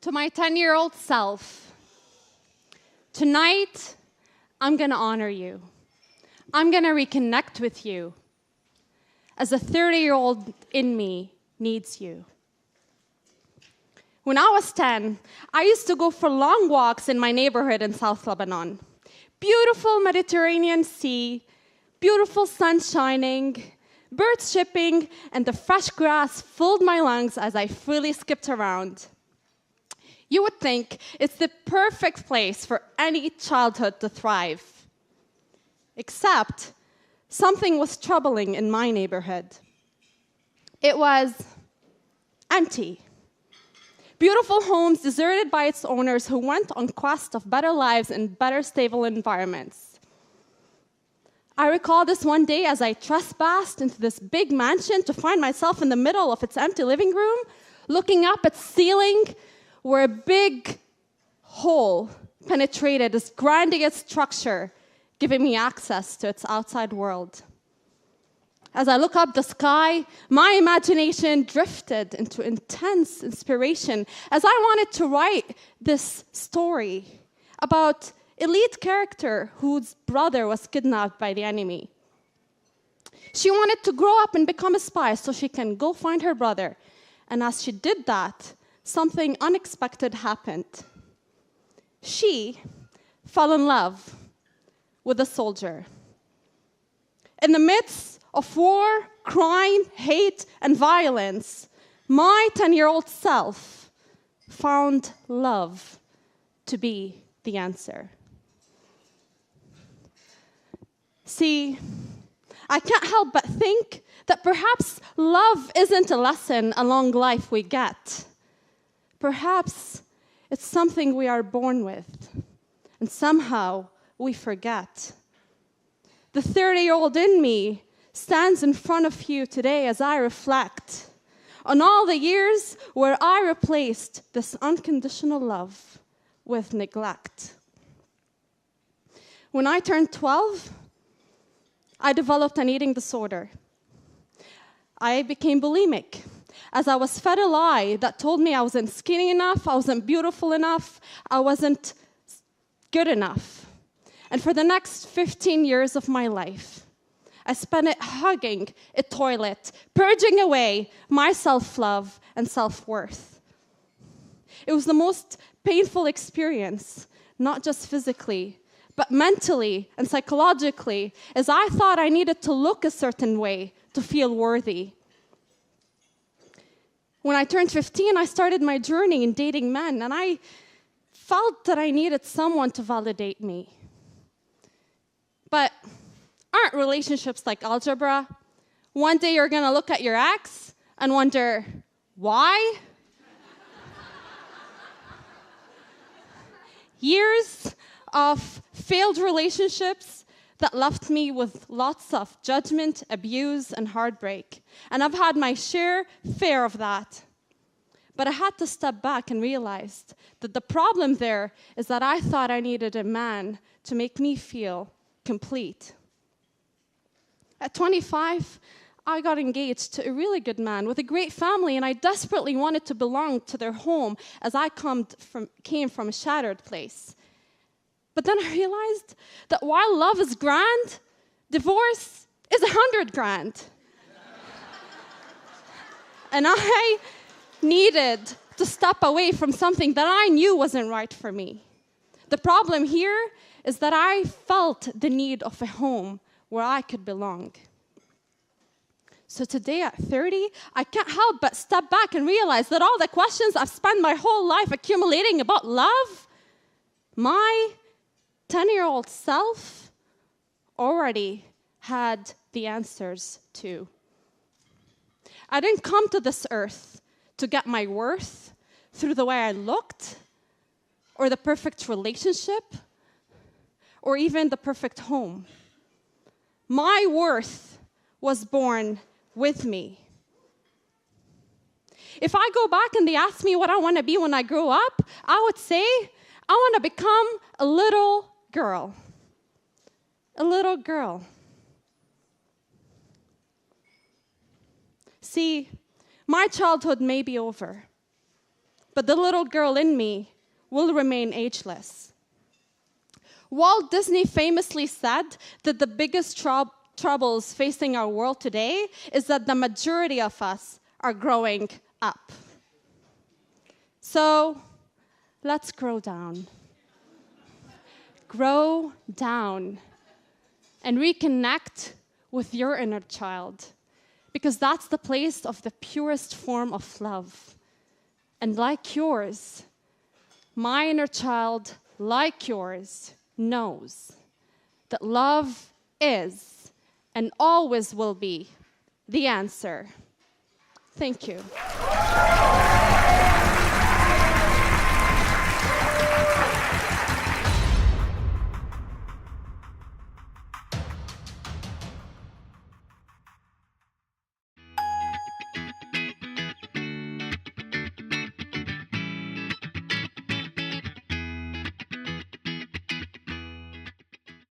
To my 10-year-old self, tonight, I'm going to honor you. I'm going to reconnect with you as a 30-year-old in me needs you. When I was 10, I used to go for long walks in my neighborhood in South Lebanon. Beautiful Mediterranean Sea, beautiful sun shining, birds chirping, and the fresh grass filled my lungs as I freely skipped around. You would think it's the perfect place for any childhood to thrive. Except, something was troubling in my neighborhood. It was empty. Beautiful homes deserted by its owners who went on quest of better lives and better stable environments. I recall this one day as I trespassed into this big mansion to find myself in the middle of its empty living room, looking up at the ceiling where a big hole penetrated this grandiose structure, giving me access to its outside world. As I look up the sky, my imagination drifted into intense inspiration as I wanted to write this story about an elite character whose brother was kidnapped by the enemy. She wanted to grow up and become a spy so she can go find her brother. And as she did that, something unexpected happened. She fell in love with a soldier. In the midst of war, crime, hate, and violence, my 10-year-old self found love to be the answer. See, I can't help but think that perhaps love isn't a lesson along life we get. Perhaps it's something we are born with, and somehow we forget. The 30-year-old in me stands in front of you today as I reflect on all the years where I replaced this unconditional love with neglect. When I turned 12, I developed an eating disorder. I became bulimic, as I was fed a lie that told me I wasn't skinny enough, I wasn't beautiful enough, I wasn't good enough. And for the next 15 years of my life, I spent it hugging a toilet, purging away my self-love and self-worth. It was the most painful experience, not just physically, but mentally and psychologically, as I thought I needed to look a certain way to feel worthy. When I turned 15, I started my journey in dating men, and I felt that I needed someone to validate me. But aren't relationships like algebra? One day you're going to look at your ex and wonder, why? Years of failed relationships that left me with lots of judgment, abuse, and heartbreak. And I've had my fair of that. But I had to step back and realize that the problem there is that I thought I needed a man to make me feel complete. At 25, I got engaged to a really good man with a great family, and I desperately wanted to belong to their home as I came from a shattered place. But then I realized that while love is grand, divorce is 100 grand. And I needed to step away from something that I knew wasn't right for me. The problem here is that I felt the need of a home where I could belong. So today at 30, I can't help but step back and realize that all the questions I've spent my whole life accumulating about love, my 10-year-old self already had the answers to. I didn't come to this earth to get my worth through the way I looked, or the perfect relationship, or even the perfect home. My worth was born with me. If I go back and they ask me what I want to be when I grow up, I would say, I want to become a little girl. A little girl. See, my childhood may be over, but the little girl in me will remain ageless. Walt Disney famously said that the biggest troubles facing our world today is that the majority of us are growing up. So let's grow down. Grow down and reconnect with your inner child, because that's the place of the purest form of love. And like yours, my inner child, like yours, knows that love is and always will be the answer. Thank you.